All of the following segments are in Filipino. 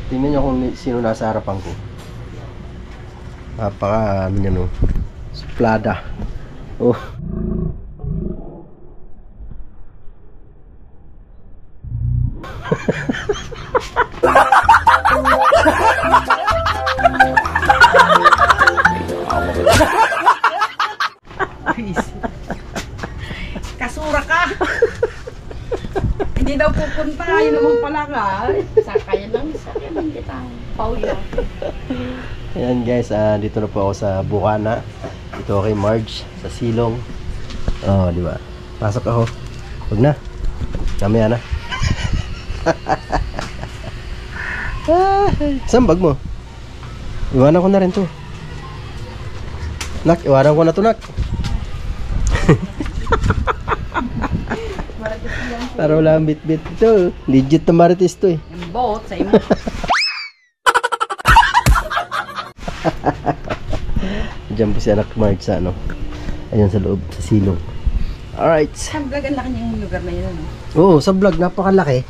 Tingnan nyo kung sino nasa harapan ko. Napaka, ano niya no? Suplada. Oh. Kasura ka. Hindi daw pupunta, yun naman pala ka. Sakayan lang kita. Paul lang. Ayan guys, dito na po ako sa Bukana. Dito kay Marge sa Silong. Oh, di ba? Pasok ako. Huwag na. Kamaya na. Saan bag mo? Iwanan ko na rin to. Nak, iwanan ko na to, Nak. Para wala ang bit-bit ito. Legit na marites to eh. Yung boat sa imo. Diyan po si anak Marge sa ano. Ayan sa loob, sa Silong. Alright. Sa vlog, ang laki niyang lugar na yun. Oo, sa vlog, napakalaki.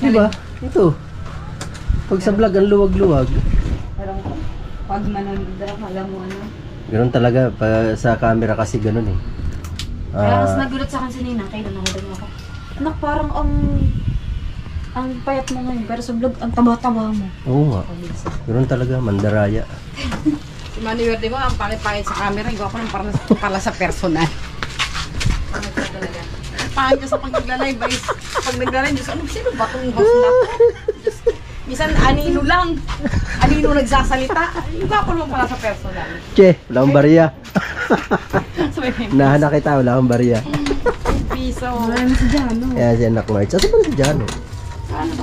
Diba? Ito. Pag sa vlog, ang luwag-luwag. Parang pag manonood ako, alam mo ano. Ganun talaga, sa camera kasi ganun eh. Kaya mas nagulat sa akin si Nina, kailan nakita ako. Anak, parang ang payat mo ngayon, pero sa vlog, ang taba-taba mo. Oo nga. Ganun talaga, mandaraya. Si Manuel, di ba, ang pangit-pangit sa camera, hindi ako nang pala sa personal. Pangit ka sa pag-naglalay, guys. Pag naglalay, Diyos, sino ba itong host na to? Diyos, minsan, anino lang. Anino nagsasalita. Hindi ako naman pala sa personal. Che, wala akong bariya. Nahanak kita, wala akong bariya. Piso. Wala na si Jano. Kaya si anak Marge. Saan ba si Jano?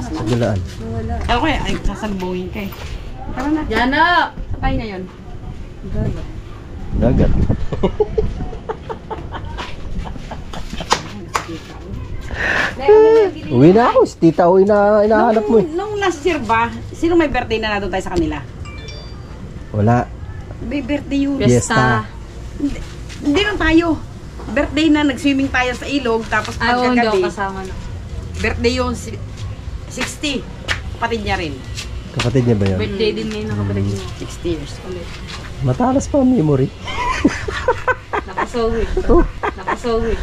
Sa gulaan. Wala. Ako eh, ay sasalbuhin ka eh. Tara na. Jana! Saan tayo ngayon? Dagat. Uwi na ako. Si tita o inahanap mo eh. Nung last year ba, sino may birthday na doon tayo sa kanila? Wala. May birthday yun. Fiesta. Hindi lang tayo. Birthday na, nag-swimming tayo sa ilog, tapos Ay, hindi ako pagkagabi, kasama na. birthday yun, 60. Kapatid niya rin. Kapatid niya ba yun? Birthday din ngayon ng kapatid niya. 60 years ulit. Matalas pa ang memory. Nakasawid. Nakasawid.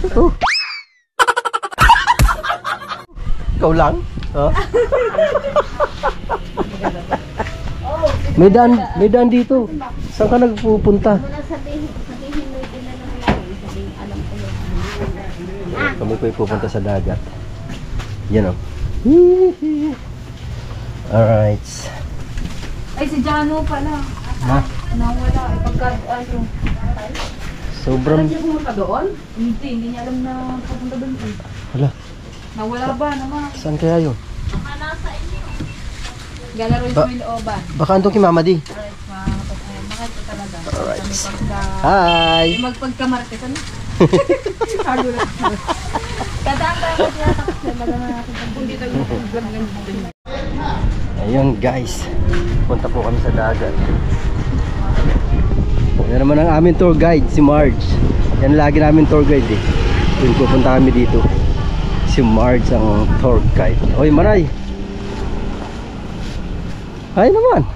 Ikaw lang? Huh? May daan dito. Saan ka nagpupunta? Kami po pupunta sa dagat. Yan o. Alright. Ay, si Jano pala. Ha? Nawala. Pagka, ano. Sobrang... Hindi pumunta doon? Hindi niya alam na pupunta doon. Hala, Nawala ba naman? saan kaya yun? Gala Royce Will Oban. Baka andun kay Mama D. Alright, makita talaga. Alright. Pagka... Hi! Magpagkamartes, ano? Kagulat. Kadaan-daan ko siya. Magana natin ang bundi tayo. Ayun guys, punta po kami sa dagat. Yan naman ang aming tour guide, si Marge. Yan lagi namin tour guide eh. Yung pupunta kami dito. Si Marge ang tour guide. Oy Maray! Hi naman!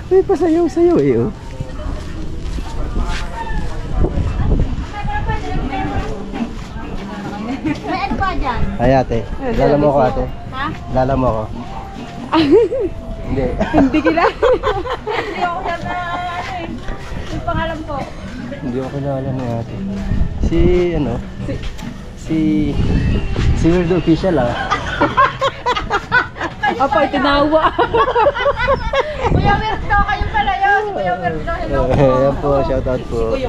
May pasayaw-sayaw eh oh. May ano ba dyan? Ay ate, lala mo ako ate. Ha? Lala mo ako. Hindi. Hindi kila. Hindi ako na ano eh. Yung pangalan po. Hindi ako kilala ni ate. Si ano? Si Weird Official ah. Apa, tinawa. Kuya Wirdo, kayo pala yun. Si Kuya Wirdo, hello po. Ayan po, shoutout po. Si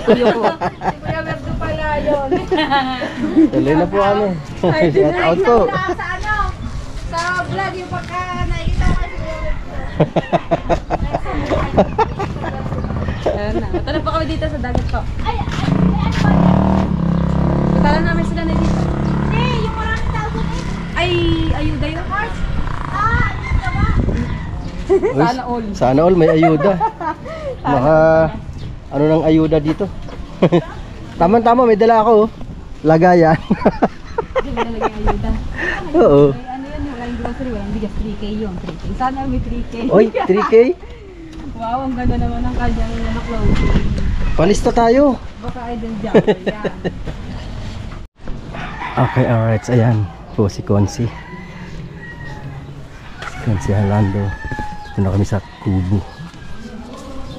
Kuya ko. Si Kuya Wirdo pala yun. Tuloy na po kami. Shoutout po. Sa ano? Sa vlog, yung pagka nakikita ko si Kuya Wirdo. Ayan na. Matala pa kami dito sa dagat ko. Ay, ano ba yan? Matala namin sila na dito. Hindi, yung maraming tao sa dito. Ay, ayuda yun. Ah, ano ka ba? Sana all. Sana all may ayuda. Maka ano nang ayuda dito. Tama-tama may dala ako. Oh. Lagayan. Hindi mo nalagyan ayuda. Oo. Ay, grocery, walang bigas, 3K yun. 3K. Sana may 3K. Oy, 3K? Wow, ang ganda naman ng kanyang clothing. Palista tayo. Baka idol jumper yan. Okay, alright. Ayan po si Consi. Si Consi Orlando. Dito na kami sa Kubo.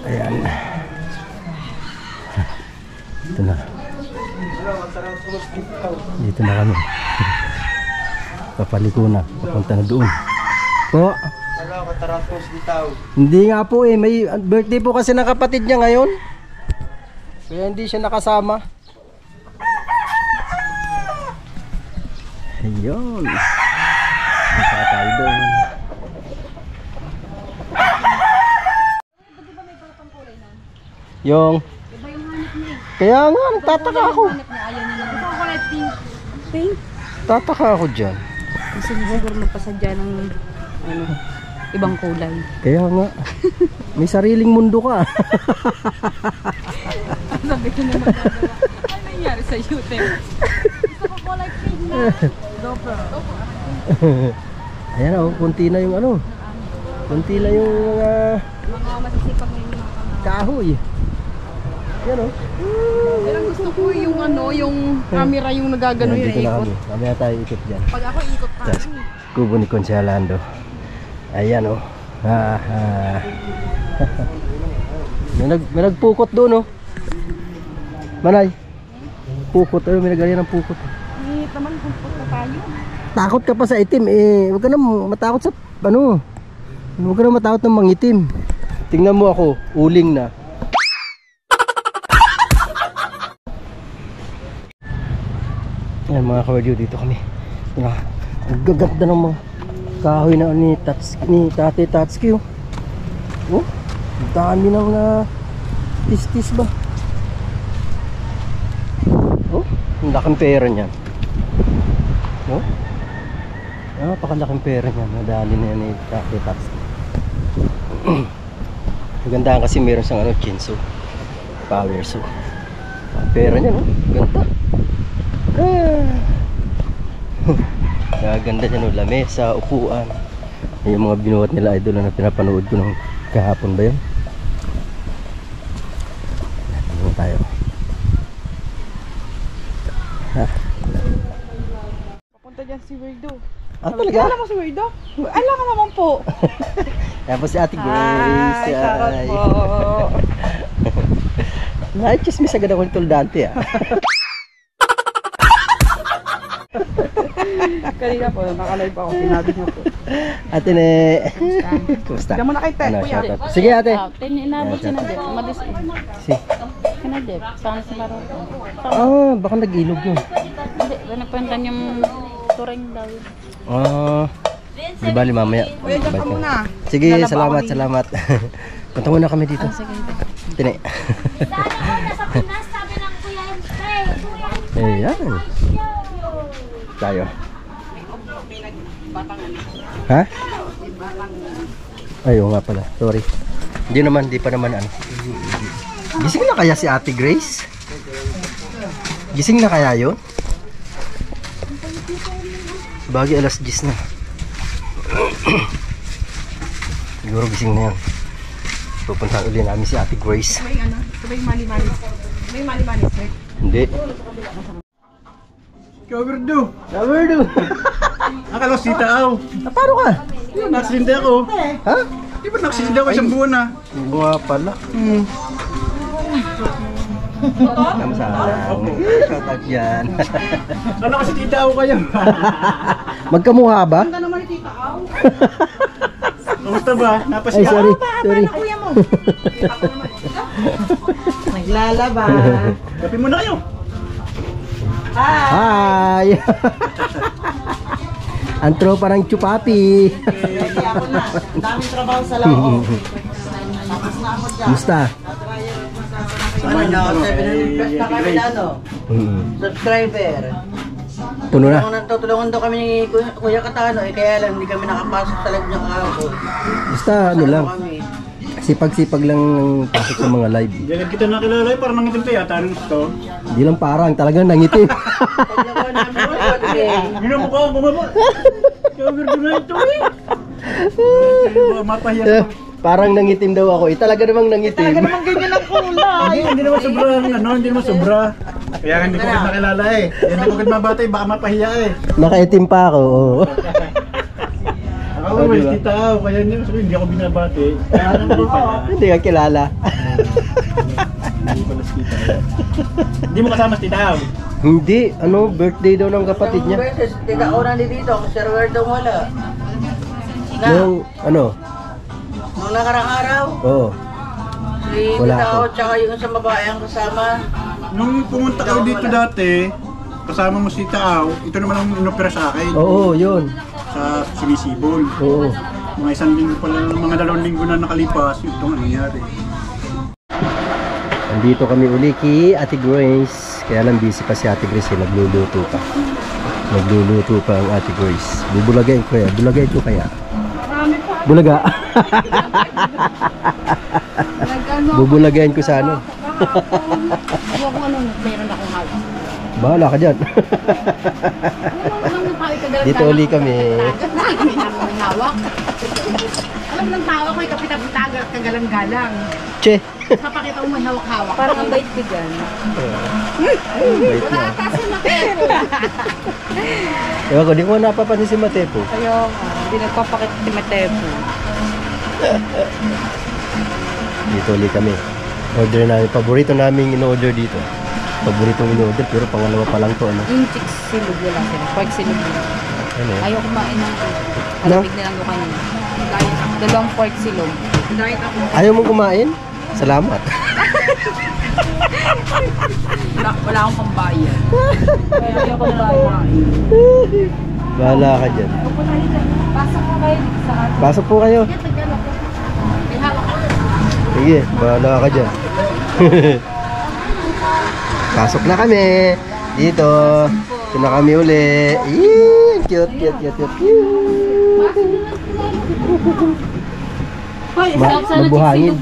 Ayan. Dito na. Dito na kami. Papaliko na. Papunta na doon. Po. Hindi nga po eh. May birthday po kasi ng kapatid niya ngayon. Kaya hindi siya nakasama. Ayun. Punta tayo doon. Yung kaya nga, nagtataka ako. Tataka ako dyan. Kasi siguro magpasadya ng ibang kulay. Kaya nga. May sariling mundo ka. Sabi ko naman gagawa. Ano nangyari sa YouTube? Gusto ko kulay pink na. GoPro. Ayan o, kunti na yung ano. Kunti na yung Mga masisipag na yung mga kahoy. Yan o. Pero gusto ko yung yung camera yung nagagano Ayan, yung dito na ikot. kami. Mamaya tayo ikot dyan. Pag ako ikot pa. Tapos, Kubo ni Consi Orlando. Ayan o. May nagpukot doon o. Manay. Pukot. Ayun, may nagaya ng pukot. Init naman kung punta tayo. Takot ka pa sa itim eh. Huwag ka na matakot sa ano. Huwag ka na matakot ng mangitim. Tingnan mo ako, uling na. Yan mga ka-radio, dito kami. Ang gaganda ng mga kahoy na ni Tate Tatsuki. Oh, ang dami ng tis-tis ba? Oh, ang laking pera niyan. Oh, napakalaking pera niyan. Nadali na yan ni Tate Tatsuki. Maganda kasi meron siyang chinso power so. Pera niya no, ganda. Ganda niya no, lamesa, upuan. Yung mga binuhat nila idol na pinapanood ko nung kahapon ba yun? Ano tayo? Papunta dyan si Werdo. Ah, talaga? Alam mo si Werdo? Alam ka naman po. Tapos si Ate Grace. Ay, sarap po. Nakichismis agad ako ni Tuldante ah. Kanina po, nakalive ako. Sinabi niya po. Ate Ne. Kumusta? Diyan mo na kay Ted, Ano, kuya. shoutout. Sige ate. Inabot siya na dip. Umalis eh. Si. Kana dip. Saan sa Maroko? Ah, baka nag-ilog yun. Hindi. Nagpuntan yung turing daw yun. Ah. Di bali mamaya. Kuya, dyan ka Balik muna. Sige, Lalaba ako salamat, dito. salamat. Punta muna kami dito. Sige. Tine. Ayan. Tayo. Ha? Ayaw nga pala. Sorry. Hindi pa naman ano. Gising na kaya si Ate Grace? Gising na kaya yun? Bagay alas 10 na. Siguro gising na yan. Pupunta uli namin si Ate Grace. Sabay mali-mali. Sabay mali-mali, sir. Hindi. Kawerdo! Kawerdo! Akala ko si Taaw. Paano ka? Naksidente ako. Ha? Di ba naksidente ako isang buwan na? Bunga pala. Kamsalang. Shoutout yan. Akala ko si Tita Aw kayo. Magkamukha ba? Ganda naman ni Tita Aw. Kamusta ba? Ay, Napasiya? sorry. Sorry. Kuya mo. Naglalaba. Kape muna kayo. Hi! Ang tropa ng Chupapi. Ready ako na. Daming trabaho sa loob. Tapos na ako dyan. Musta? Ano na, 700 na kami na ano, subscriber. Puno na. Tutulungan daw kami ni Kuya Katano, kaya lang hindi kami nakapasok sa live niya kahapon. Basta ano lang. Kami. Sipag-sipag lang ng pasok sa mga live. Diyan kita nakilala parang nangitim tayo yata. Anong gusto? Hindi lang parang, talagang nangitim. Pag nakuha namin, Yun ang mukha, bumaba. Weirdo na ito eh. Mapahiya Eh, ka. parang nangitim daw ako. Talaga namang nangitim. Talaga naman ganyan ang kulay. Hindi naman sobra, hindi naman sobra. Kaya hindi ko agad nakilala eh. Hindi ko agad mabatay, baka mapahiya eh. Nakaitim pa ako. Oo. Ako, Oh, may diba? tita ako, kaya hindi ako binabati. Kaya hindi pala. Hindi ka kilala. Hindi pala si tita. Hindi mo kasama si tita ako. Hindi. Ano, birthday daw ng kapatid niya. Tita una ni dito, Sir Werdo wala. Nung, ano, Nung nakarang araw, oo. si Wala Tita ako. O, tsaka yung sa babae ang kasama. Nung pumunta kayo dito dati, kasama mo si Tao, ito naman ang inopera sa akin. Oo, yun. Sa Sinisibol. Oo. Mga isang linggo pala, mga 2 linggo na nakalipas, ito nga nangyari. Andito kami uli kay Ate Grace. Kaya lang busy pa si Ate Grace eh. Nagluluto pa. Nagluluto pa ang Ate Grace. Bubulagayin ko kaya. Bulagayin ko kaya. Bulaga. Bubulagayin ko sa ano. Huwag mo ano, meron akong hawak. Bahala ka dyan. Alam ng tao, ikagalang Dito uli kami. May hawak. Alam ng tao ko, ikapitapitagal at kagalang-galang. Che. Kapakita mo may hawak-hawak. Parang ang bait bigan. Wait na. Kasi matero. Ewan ko, di ko napapansin si Matepo. Ayaw, hindi nagpapakit si Matepo. Dito uli kami. Order namin. Paborito namin in-order dito. Paboritong in-order pero pangalawa pa lang to. Ano? Yung chicks silog wala sila. Pork silog wala. Ano eh? Ayaw kumain ng Ano? alamig na lang ko kanina. Dalawang pork silog. Diet ako. Ayaw mong kumain? Salamat. Wala akong pambayan. Kaya ayaw ko na Bahala ka dyan. Pasok mo kayo sa atin. Pasok po kayo. May hawak ka. Sige, bahala ka dyan. Pasok na kami. Dito. Ito na kami uli. Yee, cute, cute, cute, cute. Hoy, Ma- mabuhangin.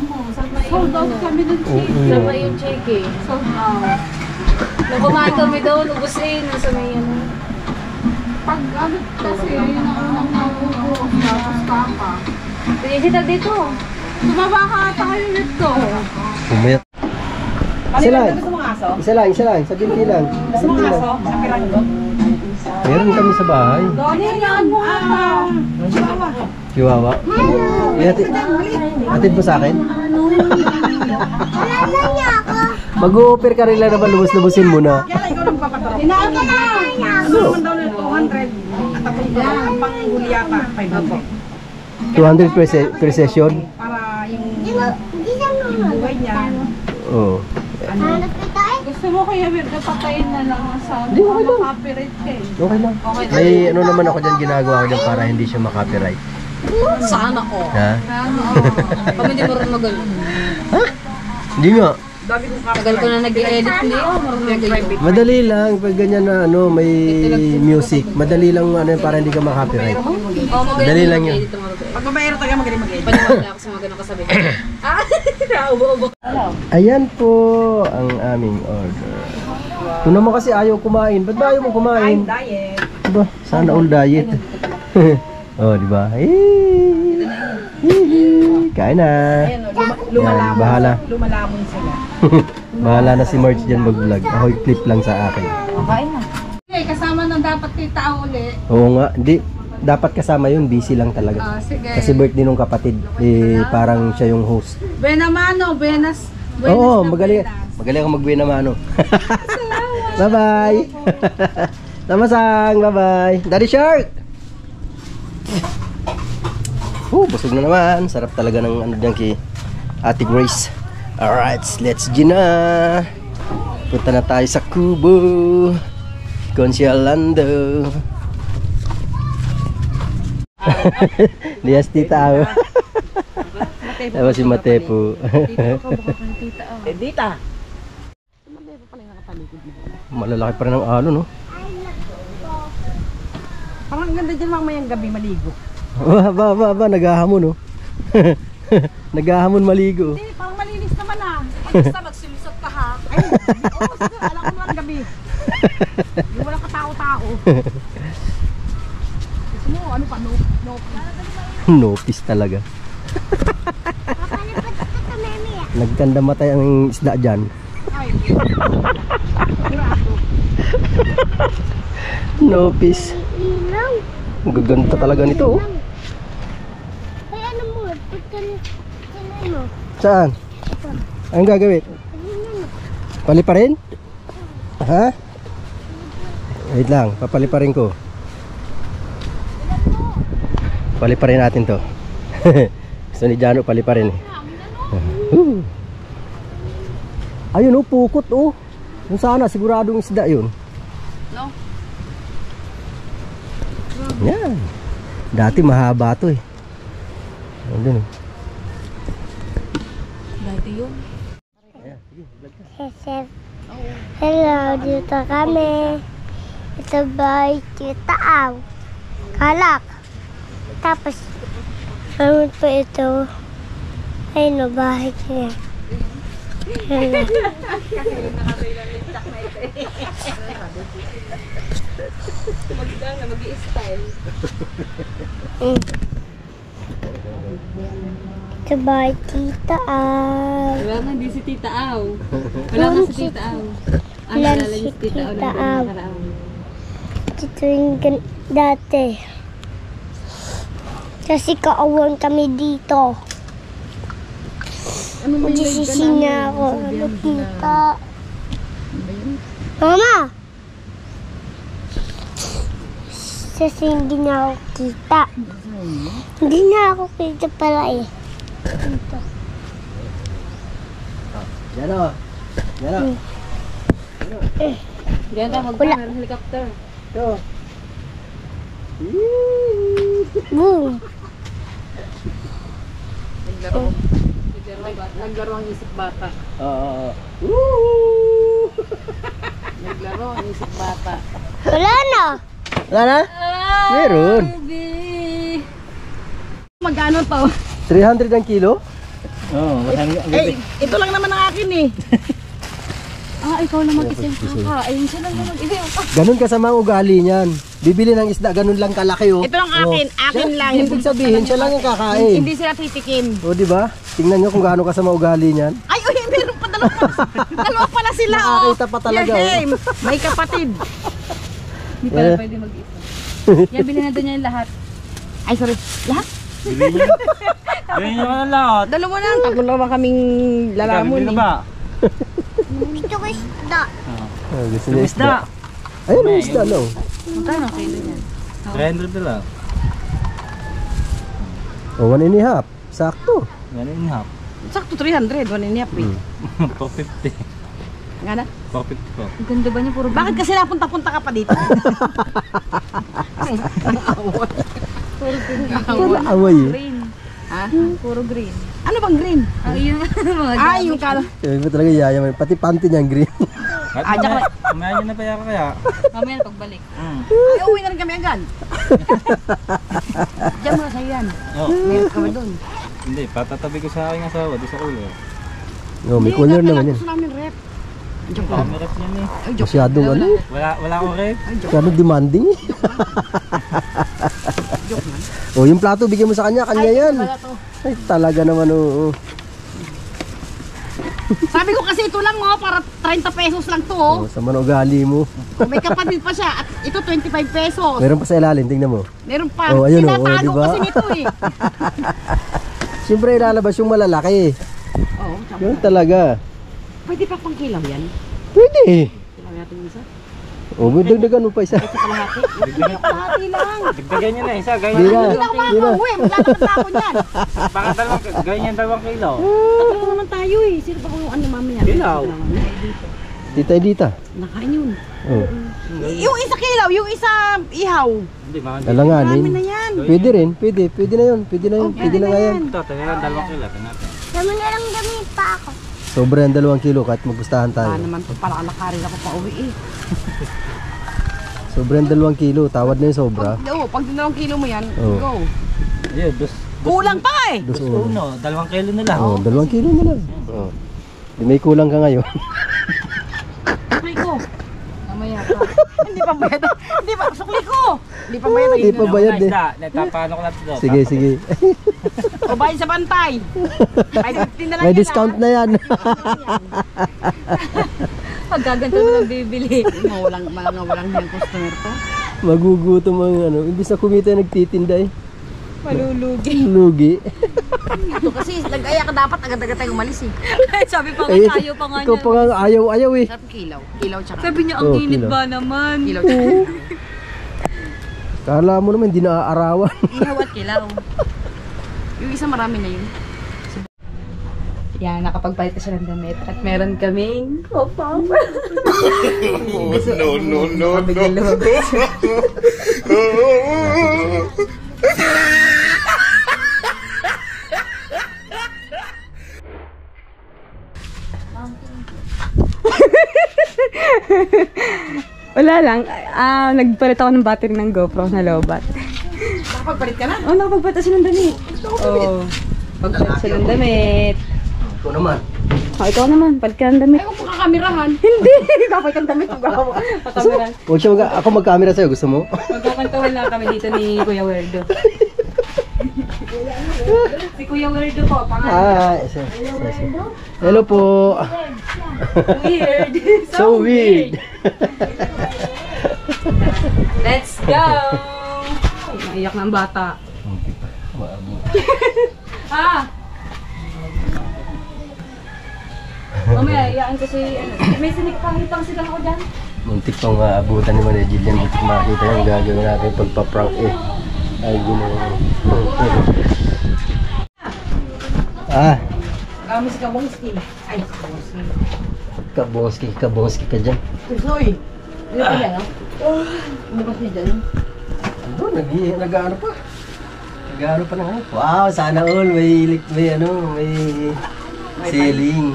Sold out kami ng Oo. Sama yung cheque. Sold out. Nung kumain kami doon, ubus eh. Nasa may ano. Pag ano kasi, yun ang unang nabubuo. Tapos kaka. Pinisita dito. Tumaba ka ata kayo nito. Pumayat. Isa lang. Gusto mong aso? Isa lang, isa lang. Sa binti lang. Gusto mong aso? Sa piranggo? Meron kami sa bahay. Yan mo ata. Chihuahua. Ihatid. Hatid mo sa akin? Mag-o-offer ka rin lang naman. Lubos-lubusin mo na. Kaya ikaw nang papatarok. Hinaan ka na. Ano naman daw na 200? At ang panghuli yata, 500. 200 per session. Para yung buhay niya. Oo. Gusto mo kaya Virgo patayin na lang sa Hindi, okay lang. copyright ka eh. Okay lang. May ano naman ako dyan, ginagawa ko dyan para hindi siya makopyright. Sana ko. Ha? Kami hindi marunong mag-ano. Ha? Hindi nga. Dami kong Tagal ko na nag-edit. Hindi ako marunong mag-edit. Madali lang. Pag ganyan na ano, may music. Madali lang ano, para hindi ka makopyright. Oo, magaling Dali lang yun. mag-edit ang mga Pag babayero tayo, magaling mag-edit. Paniwala ako sa mga ganun kasabi. Ah, naubo-ubo. Ayan po ang aming order. Ito naman kasi ayaw kumain. Ba't ba ayaw mo kumain? Diet. Diba? Sana all diet. Oh, di ba? Kain na. Ayan, lumalamon. Yan, bahala. Lumalamon sila. Bahala na si Marge dyan mag-vlog. Ako clip lang sa akin. Kain na. Okay, kasama ng dapat tita uli. Oo nga, hindi. Dapat kasama yun, busy lang talaga. Ah, sige. Kasi birthday nung kapatid, eh, parang siya yung host. Benamano, Benas. Oo, magaling. Magaling ako mag-buena mano. Bye-bye. Namasang, bye-bye. Daddy Shark! Busog na naman. Sarap talaga ng ano dyan kay Ate Grace. Alright, let's go na. Punta na tayo sa Kubo. Consialando. Lias tita ako. Tapos si Matepo. Dita. Malalaki pa rin ang alo, no? Parang ganda dyan mamayang gabi maligo. Ba, naghahamon, no? Naghahamon maligo. Hindi, parang malinis naman ah. Basta magsilusot ka ha. Ay, oo, sige, alam ko naman gabi. Hindi walang katao-tao. Gusto mo, ano pa, no. Nopis talaga. Nagkanda matay ang isda dyan. Ay, Nopis. Ang gaganda talaga nito. Oh. Ay, ano mo? Pagkain mo. Saan? Anong gagawin? Paliparin? Ha? Wait lang, papaliparin ko. Paliparin natin to. Gusto ni Jano paliparin eh. Ayun oh, pukot oh. Yung sana, siguradong isda yun. no? Yan. Dati mahaba to eh. Ayun oh. Dati yun. Hello, dito kami. Ito ba Tita Aw? Kalak. Tapos, ano po ito? Ay, no, bahay niya. Hello. Ito ba Tita Aw? Wala nga, di si Tita Aw. Wala nga si Tita Aw. Ang Wala nalala si niyo si Tita Aw Tita na Aw. nakaraan. Ito yung dati. Kasi kaawang kami dito. Nagsisisi na ako. Nakita. Mama! Kasi hindi na ako kita. Hindi na ako kita pala eh. Dito. Jano. Jano. Diyan ka, Wala. meron helicopter. Ito. Boom! Naglaro ang isip bata. Oo. Naglaro ang isip bata. Wala na! Wala na? Meron. Magkano to? 300 ang kilo? Eh, ito lang naman ang akin eh. Ah, ikaw lang mag-isip ka. Ayun siya lang mag-isip. Ganun kasama ang ugali niyan. Bibili ng isda, ganun lang kalaki oh. Ito lang akin, akin lang. Ibig sabihin, siya lang ang kakain. Hindi sila titikim. O, di ba? Tingnan nyo kung gaano kasama ugali niyan. Ay, uy, meron pa dalawa. Dalawa pala sila, oh. Nakakita pa talaga, Yes, may kapatid. Hindi pala pwede mag-isip. Yan, bilhin na doon niya yung lahat. Ay, sorry. Lahat? Ganyan nyo ka na lahat. Dalawa lang. Tatlo naman kaming lalamon. Bibili na Eh. ba? Gusto ko isda. Oh, gusto niya isda. Ayun ang isda, no? Magkano ang kilo niyan? 300 na lang. O, 1.5. Sakto. Yan yung half. Sakto 300, 1.5 eh. 450. Nga na? 450 po. Ang ganda ba niya? Puro Bakit kasi napunta-punta ka pa dito? Wala away eh. green. Ha? Puro green. Ano bang green? Ah, yun mga Ah, yung kala. Sabi ko talaga yayaman. Pati panty niyang green. Ah, tsaka, Mamaya nyo na pa yaka kaya. Mamaya na pagbalik. ay, uwi na rin kami agad. Diyan mo na sa'yo yan. Oh, Meron kami doon. hindi. Patatabi ko sa aking asawa. Doon sa ulo. Oh, may cooler naman yan. Gusto namin rep. Joke lang. Camera yan eh. Ay, joke. Masyadong ano. Wala akong rep. Masyadong demanding eh. Joke lang. O, yung plato, bigyan mo sa kanya. Kanya yan. Wala to. Ay, talaga naman oo. Sabi ko kasi ito lang oh, para 30 pesos lang to oh. Oh, sa manugali mo. May kapatid pa siya at ito 25 pesos. Meron pa sa ilalim, tingnan mo. Meron pa. Oh, ayun, oh, Tinatago diba? kasi nito eh. Siyempre ilalabas yung malalaki. Oo, tsaka. Yun talaga. Pwede pa pang kilaw yan. Pwede. Kilaw natin isa. O, may dagdagan mo pa isa. Sa kalahati. Kalahati lang. Dagdagan nyo na isa. Di Ganyan. na. Hindi na ako makakauwi. Maglalakad na ako niyan. Baka ganyan 2 kilo. Tatlo naman tayo eh. Sino pa kung ano mamaya? Kilaw. Tita Edita. Nakain yun. Oh. Yung isa kilaw, yung isa ihaw. Hindi, mga Marami na Alanganin. yan. Pwede rin. Pwede. Pwede na yun. Pwede na yun. Pwede na nga yan. Ito, tingnan 2 kilo. Tingnan natin. Dami na lang gamit pa ako. Sobra yung 2 kilo kahit magpustahan Ah, tayo. naman po pala kalakarin ako pa uwi eh. Sobra yung 2 kilo. Tawad na yung sobra. Pag 2 kilo mo yan, Oh. go. Ayun, Kulang pa eh. Dos uno. 2 kilo na lang. Oh, 2 kilo na lang. Oh. Di may kulang ka ngayon. Sukli ko. Mamaya pa. Hindi pa bayad. Hindi pa, sukli ko. Di pa bayad. Di pa bayad eh. Natapano ko na ito. Sige, sige. O bayad sa bantay. Ay, tindalan May yan, discount na yan. Pagkaganto na lang bibili. Walang yung customer to. Magugutom ang ano. Imbis na kumita nagtitinda eh. Malulugi. Lugi. Ito kasi nag-aya ka dapat agad-agad tayo umalis eh. Sabi pa nga, Eh, tayo pa nga ikaw niya. pa nga ayaw-ayaw eh. Sarap kilaw. Kilaw tsaka. Sabi niya, ang Oh, init kilo. ba naman? Kilaw tsaka. Kala mo naman, hindi naaarawan. Ihaw at kilaw. Yung isa marami na yun. Yan, nakapagpalit ka siya ng damit. At meron kaming kopang. Wala lang. Nagpalit ako ng battery ng GoPro na lowbat. Nakapagpalit ka na? Oh, nakapagpalit siya ng damit. Oh, pagpalit siya ng damit. Ikaw naman. Oh, ikaw naman, palit ka ng damit. Ay, huwag mo kakamirahan. Hindi! Kapag kang damit, magkakameran. Huwag siya ako mag-camera sa'yo. Gusto mo? Magkakantuhan lang kami dito ni Kuya Werdo. Si Kuya Werdo po, pangalan. Hello po. Weird. So weird. Let's go! Ay, naiyak na ang bata. Mamaya, iyaan ko si, may sinikapangitang silang ako dyan. Muntik pang maabutan ni Maria Jillian. Muntik makita yung gagawin natin pagpa-prank eh. Ay, ginawa. Kami si Kabongski. Ay, Kabongski. Kabongski ka dyan. Uy! Ano pa yan, no? Umabas niya dyan. Ano, nag-ano pa? Nag-ano pa na nga. Wow, sana all. May ceiling.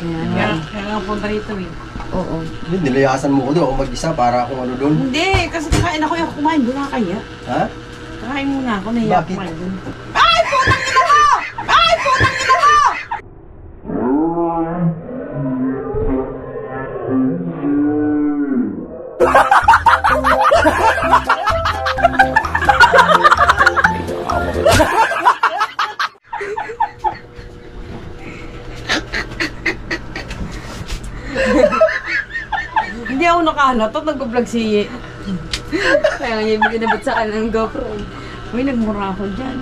Kaya nga punta rito eh. Oo. Nilayasan mo ko doon. Ako mag-isa para akong ano doon. Hindi, kasi kakain ako yung kumain. Doon na kaya. Ha? Kakain muna ako. Nahiya Bakit? kumain doon. Ay! Putang ina mo! Ay! Putang ina mo! Hindi ako nakahanap. Nag-vlog si... Kaya nga yung binabot sa akin ng GoPro. Uy, nagmura ako dyan.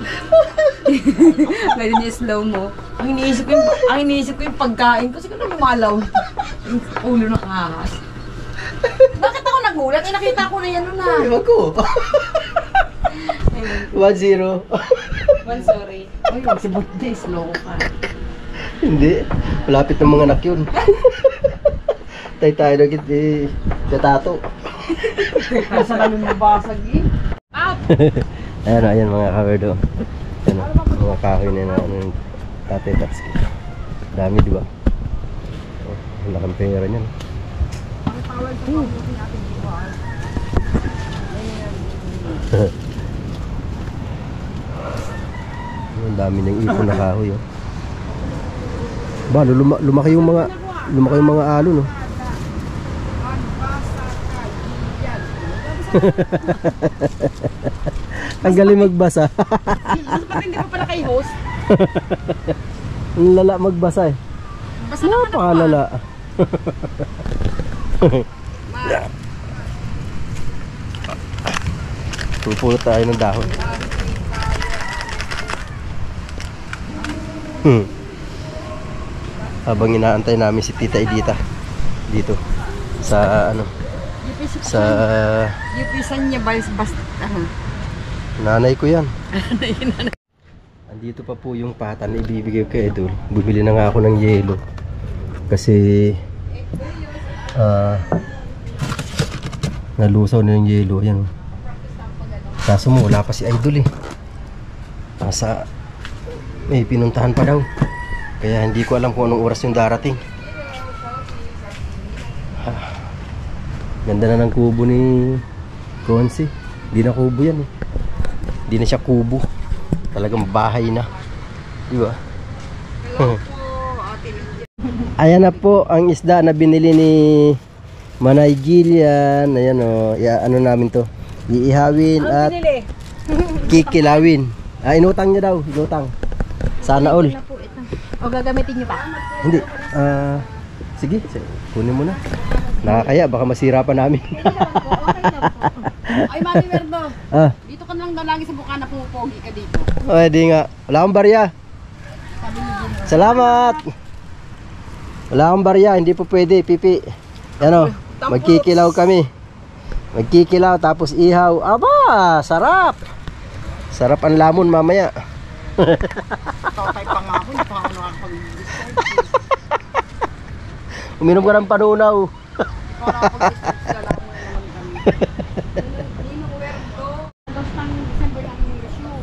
Ngayon yung slow mo. Ang iniisip ko yung pagkain ko. Kasi kung lumalaw. Yung ulo na kahas. Bakit ako nagulat? Eh, nakita ko na yan na. Ewan ko. 1-0. One, sorry. Uy, wag si Bundes. Loko ka. Hindi. Malapit ng mga anak yun. Tayo na kita tato. Nasa kami mabasag eh. Ayan mga kawerdo. Ayan mga kahoy na ng Tatay Tatsuki. Dami diba? Oh, ang lakang pera niyan. Ang dami ng ipon na kahoy. Oh. Ba, lumaki yung mga alon, no? Ang galing magbasa. Ba't hindi pa pala kay host? Ang lala magbasa eh. Basta naman ako. Napakalala. Pupulot tayo ng dahon. Habang inaantay namin si Tita Edita dito sa ano sa Yupisan niya basta. nanay ko yan. Andito pa po yung patan na ibibigay ko kay Idol. Bumili na nga ako ng yelo kasi nalusaw na yung yelo. Yan. Kaso mo wala pa si Idol eh. Nasa may pinuntahan pa daw. Kaya hindi ko alam kung anong oras yung darating. Ganda na ng kubo ni Konsi. Hindi na kubo yan eh. Hindi na siya kubo. Talagang bahay na. Diba? Ayan na po ang isda na binili ni Manay Gillian. Ayan o. Ano namin to. Iihawin at kikilawin. Inutang niya daw, inutang. Sana all. O gagamitin niyo pa? Hindi. Sige, kunin mo na. Nakakaya, baka masira pa namin. Ay, Mami Merdo. Dito ka na lang daw lagi sa Bukana, pumupogi ka dito. Di nga. Wala akong barya. Salamat. Wala akong barya, hindi po pwede, pipi. Ano, magkikilaw kami. Magkikilaw tapos ihaw. Aba, sarap. Sarap ang lamon mamaya. Tatay pa nga ako, hindi pa ako nakakapag Uminom ka ng panunaw.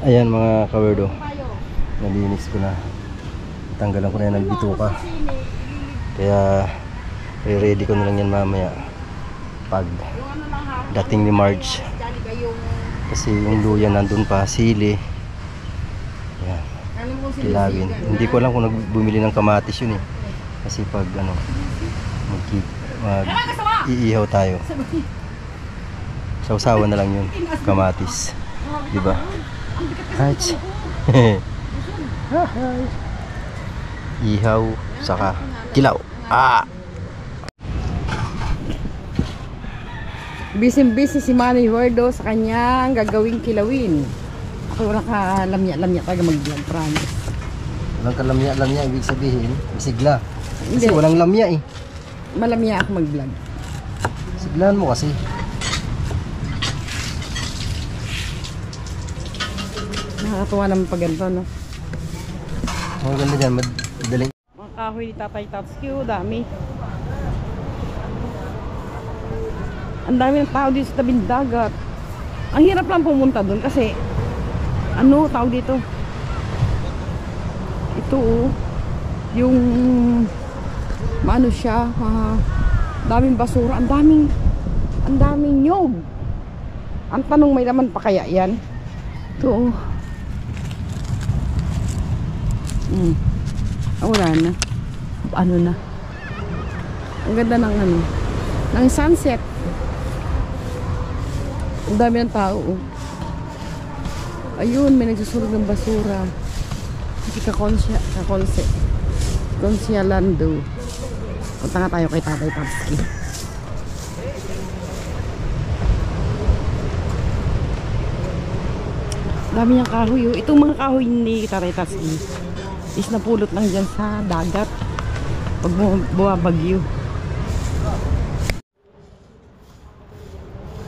Ayan mga kawerdo, nalinis ko na. Tanggalan ko na yan ng bituka. Kaya re-ready ko na lang yan mamaya pag dating ni Marge. Kasi yung luya nandun pa, sili. Ayan, kilawin. Hindi ko alam kung nagbumili ng kamatis yun eh. Kasi pag ano, iihaw tayo, sausawan na lang yun, kamatis, diba? Ihaw saka kilaw. Busy si Manny Werdo sa kanyang gagawing kilawin. Ako wala ka lamya talaga mag-vlog, promise. Walang kalamya, ibig sabihin masigla. Kasi Hindi. walang lamya eh. Malamya ako mag-vlog. Siglahan mo kasi. Nakakatuwa naman pag ganito, no? Ang ganda dyan, madaling. Mga kahoy ni Tatay Tatsuki, dami. Ang dami ng tao dito sa tabing dagat. Ang hirap lang pumunta doon kasi ano tawag dito? Ito yung maano siya, daming basura, ang daming nyog. Ang tanong, may laman pa kaya yan? Ito wala na. Ano na? Ang ganda ng ano, ng sunset. Ang dami ng tao. Ayun, may nagsusunog ng basura. Kasi Konsyalando. Punta nga tayo kay Tatay Tatsuki. Dami niyang kahoy. Itong mga kahoy ni Tatay Tatsuki is napulot lang dyan sa dagat pag bumabagyo.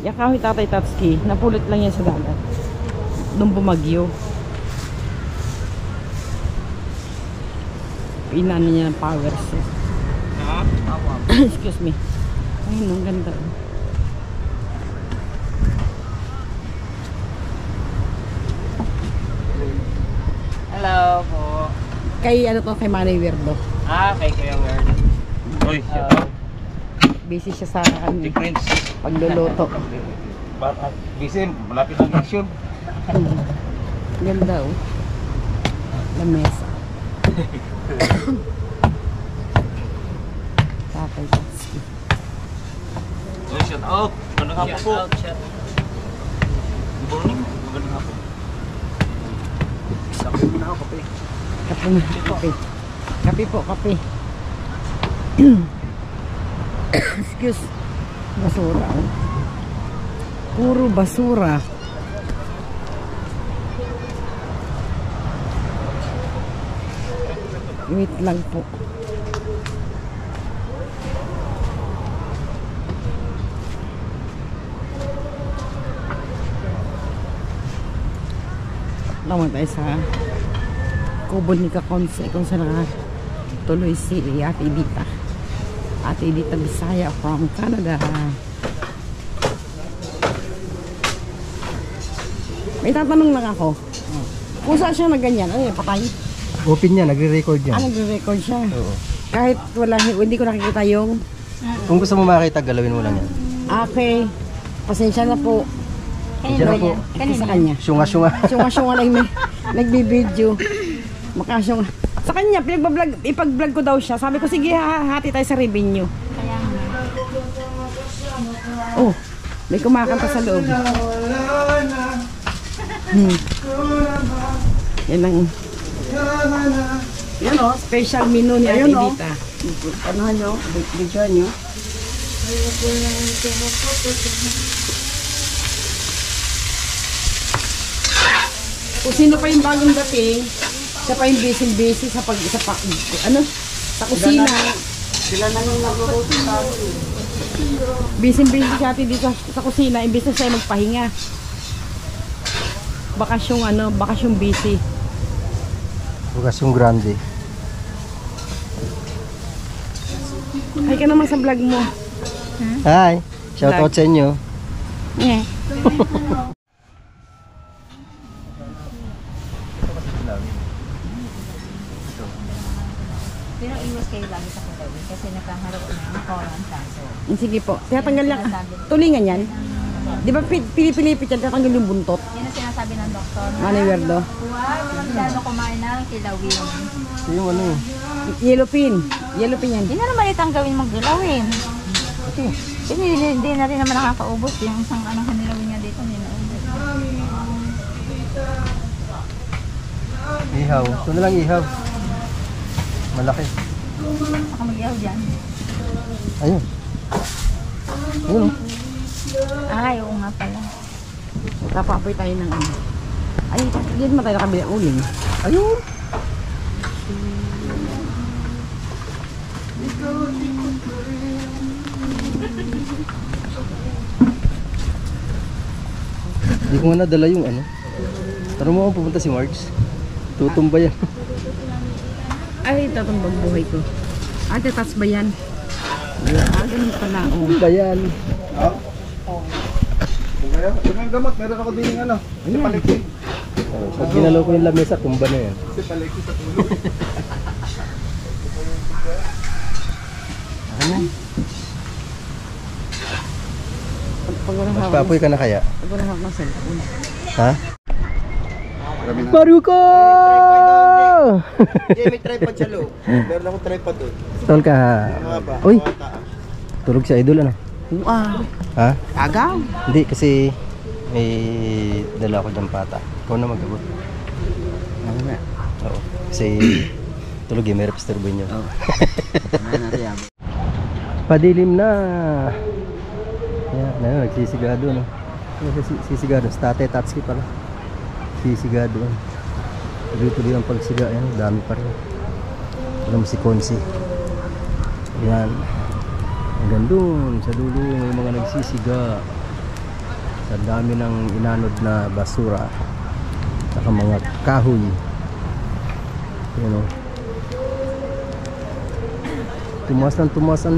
Yung kahoy Tatay Tatsuki, napulot lang yan sa dagat nung bumagyo. Inano niya ng power set. Excuse me. Ayun, ang ganda. Hello po. Kay ano to, kay Manny Werdo. Kay Kuya Wern. Uy, Busy siya sa Prince. pagluluto. Busy, malapit ang action. Ganda oh. Lamesa. Tatay Tatsuki. Uy, shout out. Magandang hapon po. Good morning. Magandang hapon. Kape muna ako, kape. Kape po, kape. Excuse. Basura. Puro basura. Wait lang po. Laman tayo sa kubo ni Kakonse kung saan tuloy si Ate Dita. Ate Dita Bisaya from Canada. May tatanong lang ako. Kung saan siya na ganyan, ano yung patay? Open niya, nagre-record yan. Nagre-record siya. Oo. Kahit wala, hindi ko nakikita yung... Kung gusto mo makita, galawin mo lang yan. Okay. Pasensya na po. Diyan na po. Ito sa kanya. Syunga-syunga. Syunga-syunga lang may nagbibideo. Makasyunga. Sa kanya, ipag-vlog ko daw siya. Sabi ko, sige, hati tayo sa revenue. Oh, may kumakanta sa loob. Yan ang... Yan o, special menu ni Ate Dita. Anuhan nyo, video nyo. Kung sino pa yung bagong dating, siya pa yung busy sa sa kusina. Sila na yung nagluluto sa akin. Busy si Ate dito sa kusina, imbis na siya magpahinga. Bakasyong busy. Bukas yung grande. Hi ka naman sa vlog mo. Hi! Shoutout sa inyo. Yeah. Pero iwas kayo lagi sa kagawin kasi nakaharap na yung colon cancer. Sige po. Tinatanggal lang. Tulingan yan. Di ba pilipilipit yan, tatanggal yung buntot? Yan ang sinasabi ng doktor. Ano yung weirdo? Huwag masyado kumain ng kilawin. Ito yung ano eh. Yellow pin. Yellow pin yan. Hindi na naman itang gawin mong kilawin. Hindi na rin naman nakakaubos. Yung isang anong kanilawin niya dito, hindi na ubos. Ihaw. Ito na lang ihaw. Malaki. Saka mag-ihaw dyan. Ayun. Ayun oh. Ay, oo nga pala. Tapapoy tayo ng ano. Ay, hindi naman tayo nakabili ang uling. Ayun. Hindi ko nga nadala yung ano. Tara mo kung pupunta si Marks. Tutumba yan. Ay, tatumbang buhay ko. Ay, tatas ba yan? Ganun pala. Oh. Ba yan? Yung gamot, meron ako din yung ano. Si Paliki. Pag ginalaw ko yung lamesa, tumba na yan. Si Paliki sa tulo. Ano? Pag walang hawak. Magpapoy ka na kaya? Pag walang hawak ng cellphone. Ha? Marami na. Maruko! May tripod sa loob. Meron akong tripod doon. Tol ka. Mahaba. Uy! Mataas. Tulog sa idol ano? Ha? Agaw. Hindi kasi may dala ko dyan pata. Ikaw na mag-abot. Ano na? Oo. Kasi tulog eh, may repisturbo nyo. Oo. Padilim na. Yan, na nagsisigado no. Sisigado, sa Tate Tatsuki pala. Sisigado. Tuloy-tuloy ang pagsiga. Yan, dami pa rin. Alam si Konsi. Yan. Hanggang doon, sa dulo may mga nagsisiga. Sa dami ng inanod na basura. Saka mga kahoy. Yan o. Tumas ang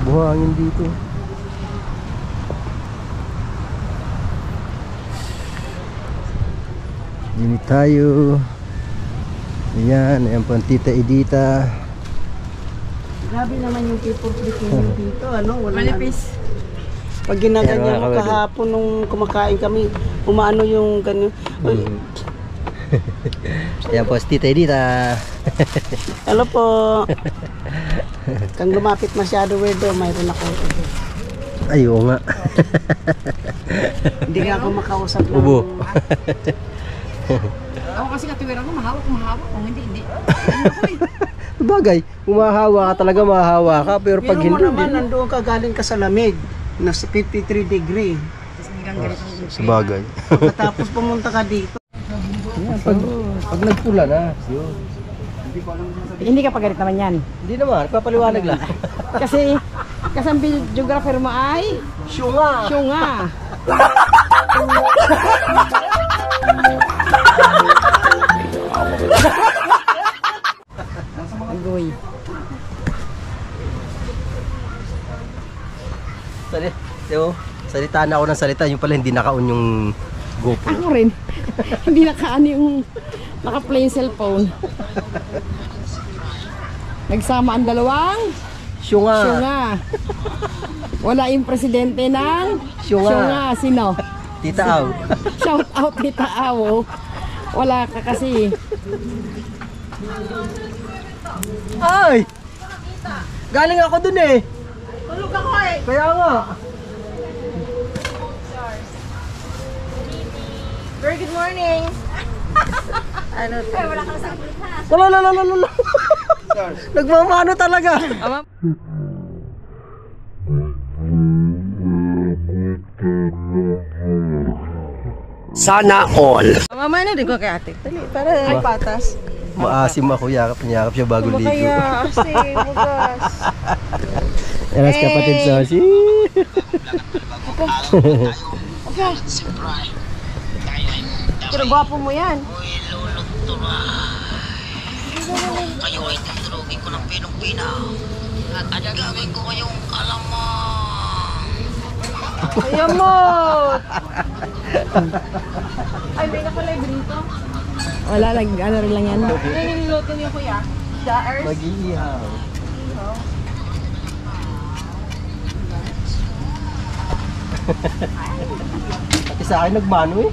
buhangin dito. Dini tayo. Ayan, ayan po ang Tita Edita. Grabe naman yung people freaking dito. Ano? Walang Manipis. Pag ginaganyan Kaya mo mga kahapon nung kumakain kami, umaano yung ganyan. Ayan po si Tita Edita. Hello po. Kang lumapit masyado weirdo, mayroon ako. Ay, oo nga. Hindi nga ako makausap ng... Ubo. Ako kasi katiwiran ko, mahawak. Kung hindi. Bagay, umahawa ka talaga, mahahawa ka. Pero pag Pero mo hindi, naman, nandoon ka galing ka sa lamig. Nasa 53 degree. sa bagay. Pagkatapos pumunta ka dito. Ayan, pag nagpula na, yun. Hindi ka pagalit naman yan. Hindi naman, papaliwanag lang. Kasi ang videographer mo ay Syunga! Syunga. Agoy. Salita na ako ng salita, yung pala hindi naka-on yung GoPro. Ako rin. Hindi nakaano yung naka-play yung cellphone. Nagsama ang dalawang Syunga! Syunga. Wala yung presidente ng Syunga. Syunga. Sino? Tita Aw. Shout out Tita Awo. Wala ka kasi. Ay! Galing ako dun eh. Tulog ako eh. Kaya nga. Very good morning. Ano to? Ay, wala ka na sa kulit ha. Lala. Nagmamano talaga. Sana all. Mama na din ko kay ate. Dali, para ay patas. Maasim ako, yakap siya bago ligo. Kaya, ase, bugas. Eras kapatid sa si. Pero gwapo mo yan. Kayo ay titurugin ko ng pinong-pinaw at gagawin ko kayong kalamang. Kaya mo! Ay, may nakalive dito. Wala lang, ano rin lang yan. Ano niluluto niyo kuya? Daers? Mag-iihaw. Pati sa akin nagmano eh.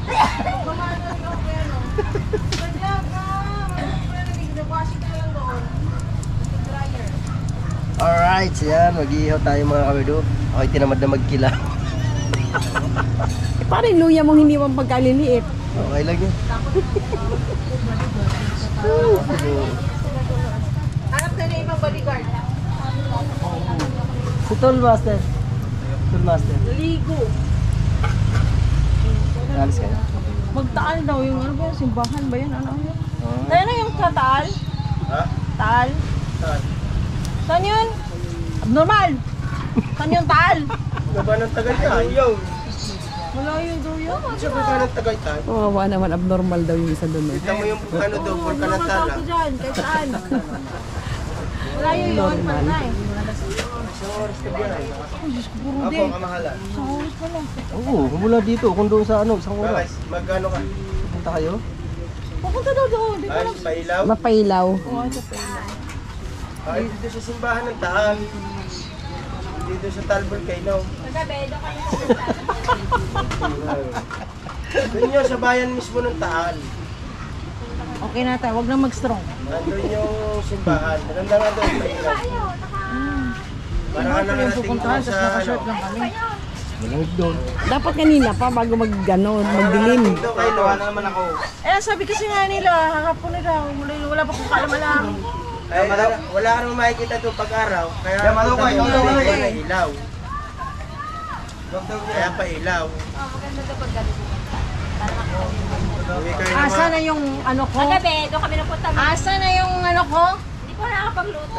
Alright, so yan, mag-iihaw tayo mga kawido. Ako'y tinamad na magkila. Paano yung luya mong hindi mong pagkaliliit? Okay lang yun. Hanap na ibang bodyguard. Si Toolmaster. Toolmaster. Ligo. Alis kayo. Magtaal daw yung ano ba yun? Simbahan ba yun? Ano yun? Oh. Ano yung kataal? Ha? Taal? Saan? Saan yun? Abnormal! Saan yung taal? Gaba ng Tagaytay. Malayo daw yun. Siyempre ka ng Tagaytay. Kawawa naman, abnormal daw yung isa doon. Kita mo yung ano daw, Volcanatala. Ako dyan, kahit saan. Malayo yun, panay. Ako, kamahalan. Oo, mula dito, kung doon sa ano, isang Bakit? oras. Mag-ano ka? Punta kayo? Pupunta daw doon. Di ko Ay, lang. pailaw? Mapailaw. Ay, dito sa simbahan ng Taal. Dito sa Talbol Kainaw. Doon yun, sa bayan mismo ng Taal. Okay na tayo, huwag na mag-strong. Nandun yung simbahan. Maganda nga doon, pailaw. Para ka nakarating doon sa ano. lang kami. Malamig doon. Dapat kanina pa bago magdilim. Dito kayo, wala naman ako. Eh, sabi kasi nga nila, hahapon nila, wala pa kung kaalam-alam. Ay, wala ka naman makikita doon pag-araw. Kaya ilaw. Kaya pa ilaw. Asa na yung ano ko? Kagabi, doon kami napunta. Asa na yung ano ko? Hindi ko nakakapagluto.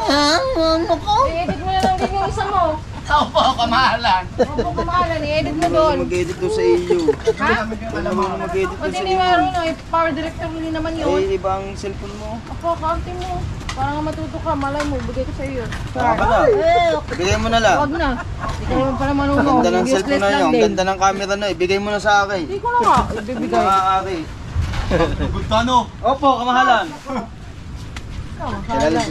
Ano ko? I-edit mo na lang din yung isa mo. Opo, kamahalan. Opo, kamahalan, i-edit mo doon. Mag-edit doon sa iyo. Ha? Alam mo mag-edit doon Pati sa hindi iyo. marunong, power director mo din naman yun. Ay, ibang cellphone mo. Opo, kaunti mo. Para nga matuto ka, malay mo, bigay ko sa iyo. Baka bigay mo na lang. Wag na. Hindi ka naman pala marunong. Ang ganda ng Useless cellphone na lang yun. Ang din. ganda ng camera na. Ibigay mo na sa akin. Hindi ko na nga, ibibigay. Maaari. Gultano. Opo, kamahalan. Kamahalan.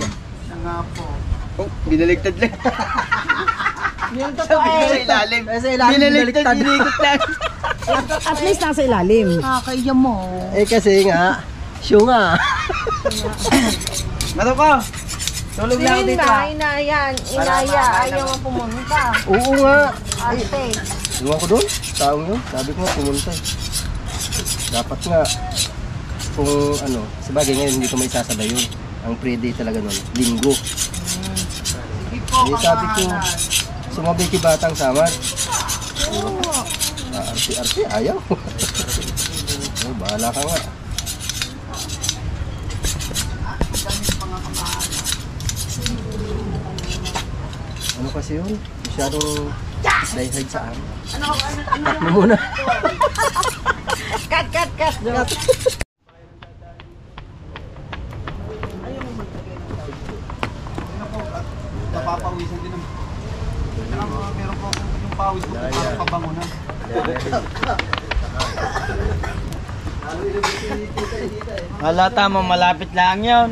Oh, binaligtad lang. Yung totoo Sa eh. ilalim. Sa ilalim, Binaligtad, binikot lang. At least nasa ilalim. Kaya mo. Eh kasi nga, siyo nga. Mato ka. Tulog lang ako dito. Inayan, inaya, ayaw mo pumunta. Oo nga. Ate. Iwan ko doon, taong yun. Sabi ko nga pumunta eh. Dapat nga, kung ano, sabagay ngayon hindi ko may sasabay yun. Ang pre-day talaga nun, linggo. Eh sabi ko, sumabi ki batang samad. Arte-arte, ayaw. Oh, bahala ka nga. Ano kasi yun? Masyadong die-hard sa amin. Cut mo muna. Cut. Napapawisan din naman. Meron po yung pawis ko parang pabango na. Halata mo, malapit lang yun.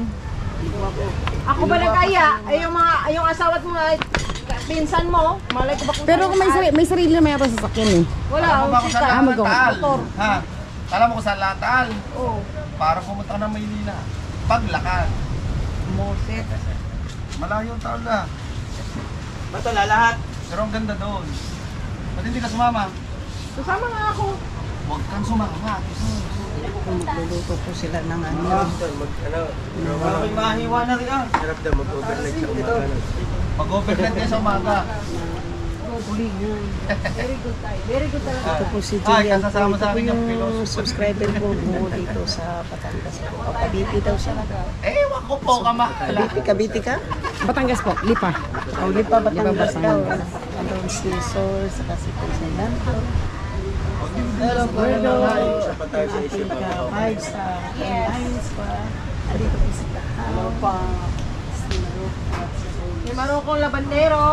Ako ba nagkaya? Ay yung asawa't mga pinsan mo, malay ko ba kung Pero kung may sarili na mayroon sa sakyan eh. wala, ang sika. Motor. Ha? Alam mo kung saan latal? Oo. Para pumunta ka ng Maynila. Paglakad. Moset. Malayo ang taon na. Matala lahat. Pero ang ganda doon. Ba't hindi ka sumama? Kasama nga ako. Huwag kang sumama. Magluluto po sila ng ano. May mahiwa na rin ah. Sarap daw mag-overnight sa umaga. Mag-overnight kayo sa umaga. Ito po si Ay, Julian po. kasasama Ito sa po akin yung yung philosophy. subscriber po po dito sa Batangas po. Kapabiti daw siya. Ewan ko po, kamakala. Kabiti ka? Batangas po, Lipa. Di pa Batangas daw. Ano si Sor, saka si President. Hello, Gordo, Isa pa tayo sa ating isip. ka-vibes sa Lines pa. Dito po si Kahalo pa. Si Maruko. May marukong labandero.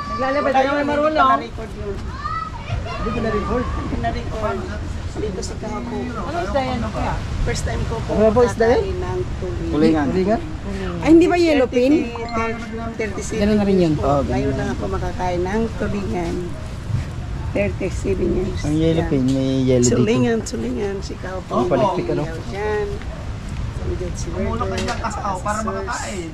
Naglalabad na may marunong. Na-record yun. Hindi ko na-record. Na-record. Dito si Kahako. Ano isda yan? First time ko po Ano ba isda yan? makakain ng tuloy. Tulingan? Ay, hindi ba yellow pin? 37 Ganun na rin yun. years po. Ngayon lang ako makakain ng tulingan. 37 years. Ang yellow Yan. pin, may yellow dito. Tulingan. Si Kahako. Oh, palikpik, ano? Diyan. Si Muna Virgo. kayo ng kasaw para si Sirs. makakain.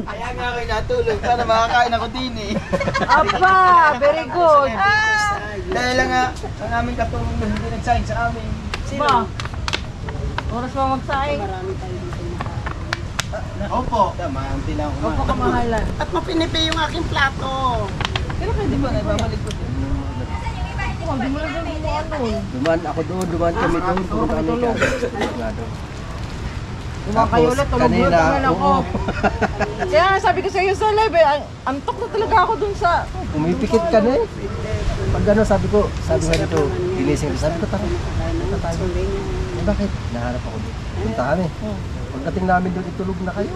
Kaya nga kayo natulog para makakain ako din eh. Apa! Very good! Dahil lang nga, ang aming katulong na hindi nagsahin sa amin. Ba? Oras pa magsaing. Marami tayo dito na. Opo. Maanti lang ako. Opo kamahalan. At mapinipi yung aking plato. Pero pwede ba nagbabalik ko din? Hindi mo lang din mo ano. Dumaan ako doon, dumaan kami doon. Pumunta kami doon. Kumakayo ulit, tulog kanina, na lang ako. oo. Kaya nga sabi ko sa iyo sa live, antok na talaga ako dun sa... Pumipikit ka na eh. Pag ano, sabi ko nga dito, ginising ko. Sabi ko, tara, punta tayo. Eh, bakit? Nahanap ako doon. Punta kami. Pagdating namin doon, itulog na kayo.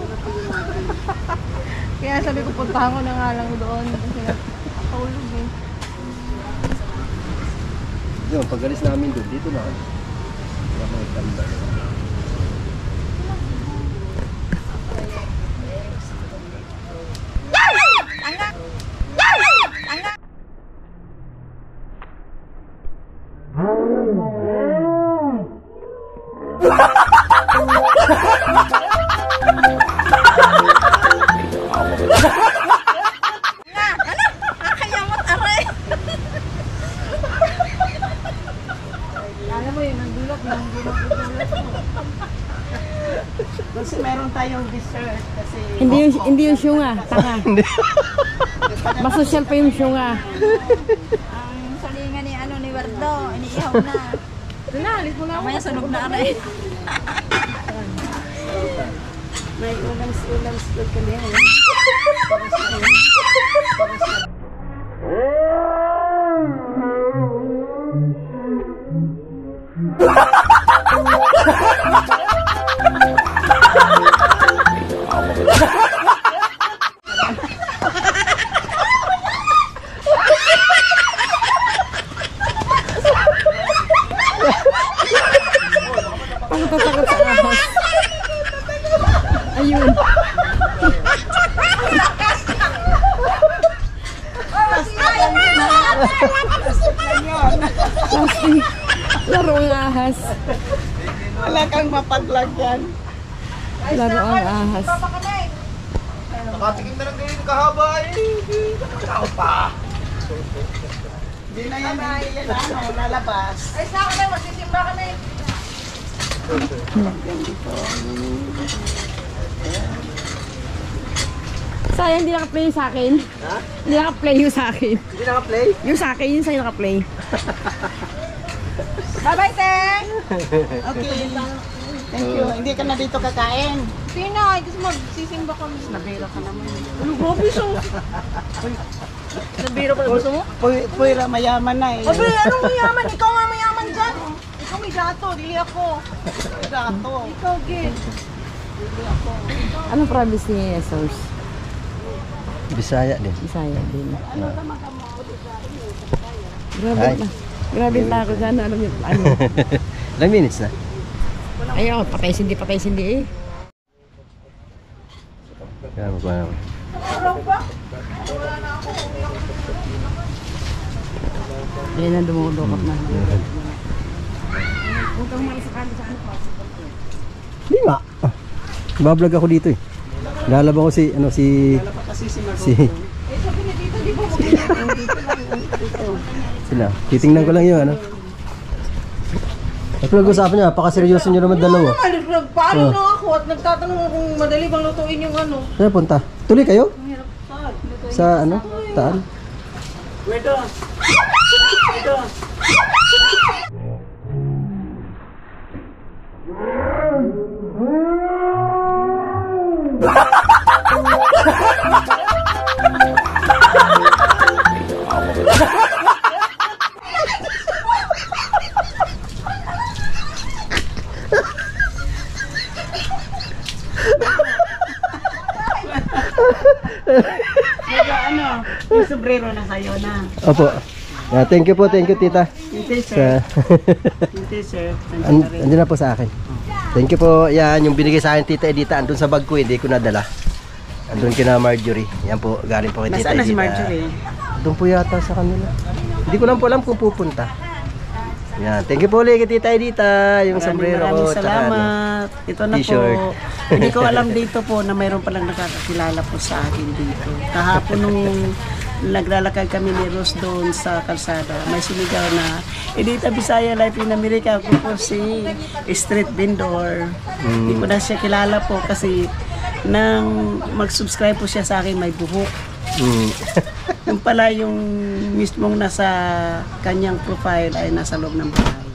Kaya sabi ko, puntahan ko na nga lang doon. Kasi nakatulog eh. Yun, pag alis namin doon, dito na kami. Wala kami tanda. Alam mo yun, nagdulot lang. Kasi meron tayong dessert kasi Hindi yung syunga, tanga. Mas social pa yung syunga. Ang salingan ni ano ni Werdo, iniihaw na. Ito na, alis mo na ako. Mamaya sunog na aray. may ulams doon kami. Pangtatakot sa ahas. Ayun. Plastic. Laro ang ahas. Wala kang mapaglagyan. Laro ang ahas. Nakatikim na lang ganyan kahaba eh. Ikaw pa. Hindi na yan lalabas. Alis na ako na, magsisimba kami. Sayang, hindi naka-play yung sa akin. Ha? Hindi naka-play yung sa akin. Hindi naka-play? Yung sa akin, yung sa'yo naka-play. Bye-bye, Teng! Okay. Thank you. Hindi ka na dito kakain. Tina, gusto magsisimba kami. Nabira ka naman. Ano, grabe siya. Nabira pa, gusto mo? Puyra, mayaman na eh. Abi, anong mayaman? Ikaw nga mayaman dyan. Ikaw may dato, dili ako. Dato. Ikaw, Gid. Anong province ni Jesus? Bisaya din. Bisaya din. Grabe Ay. na. Grabe yung takot sana. Alam niyo, ano. Ilang minutes na? Ayaw, patay-sindi eh. Kaya magkuha naman. Yan na dumudukot na. Hindi nga. Bablog ako dito eh. Lalaba ko si, ano, si, Kasi si Margot. si, Sila, titingnan ko lang yun, ano? At pinag-usapan niya, napakaseryoso niyo naman dalawa. Nagpaano na ako at nagtatanong kung madali bang lutuin yung ano. Saan punta? Tuloy kayo? Sa ano? Taan? Ano, yung sombrero na sa'yo na. Opo. Thank you po, thank you tita. Yung t-shirt. Yung t-shirt. Andun na po sa akin. Thank you po. Yan, yung binigay sa akin tita Edita, andun sa bag ko, hindi ko nadala. Andun kina Marjorie. Yan po, galing po kay tita Nasaan na Edita. si Marjorie? Doon po yata sa kanila. Hindi ko lang po alam kung pupunta. Yan, thank you po ulit kay tita Edita. Yung sombrero ko. Maraming salamat. Ito na t-shirt. po. Hindi ko alam dito po na mayroon palang nakakakilala po sa akin dito. Kahapon nung naglalakad kami ni Rose doon sa kalsada, may sumigaw na Edita Bisaya Life in America. Ako po si street vendor. Hindi ko na siya kilala po kasi nang mag-subscribe po siya sa akin may buhok. Yung pala yung mismong nasa kanyang profile ay nasa loob ng bahay.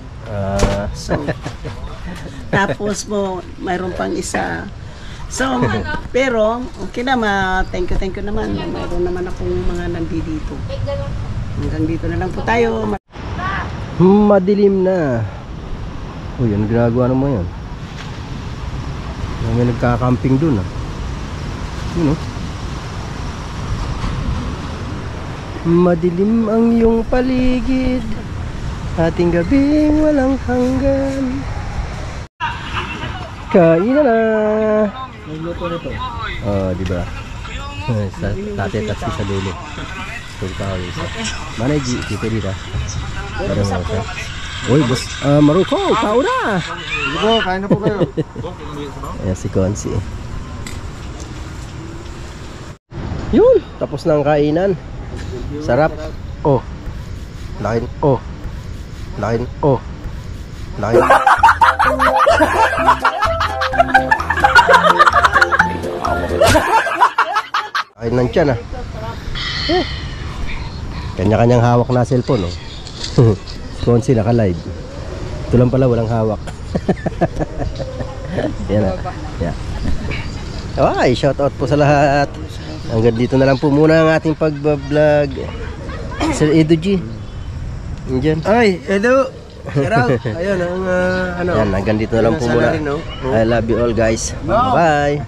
So, tapos mo mayroon pang isa. So, pero okay na thank you naman. Mayroon naman akong mga nandito. Hanggang dito na lang po tayo. Madilim na. Uy, ano ginagawa mo yan? May nagkakamping dun ah. Yun oh. Madilim ang iyong paligid, ating gabing walang hanggan. Kain na na. Nagluto nito. Oh, di ba? Sa tate tatsi sa dulo. Tungkaw isa. Mana ji dito dito. Ada mo. Oy, bos, Maruko, kau na. Sige po, kain na po kayo. Ayan si Konsi. Yun, tapos na ang kainan. Sarap. Oh. Lain. Oh. Lain. Oh. Lain. Kain ng tiyan ah. Kanya-kanyang hawak na cellphone oh. Konsi naka-live. Ito lang pala walang hawak. Yan na. Yeah. Okay, shout out po sa lahat. Hanggang dito na lang po muna ang ating pag-vlog. Sir Edo G. Diyan. Ay, Edo. Shoutout. Ayun ang ano. Yan, hanggang dito na lang po muna. I love you all guys. Bye.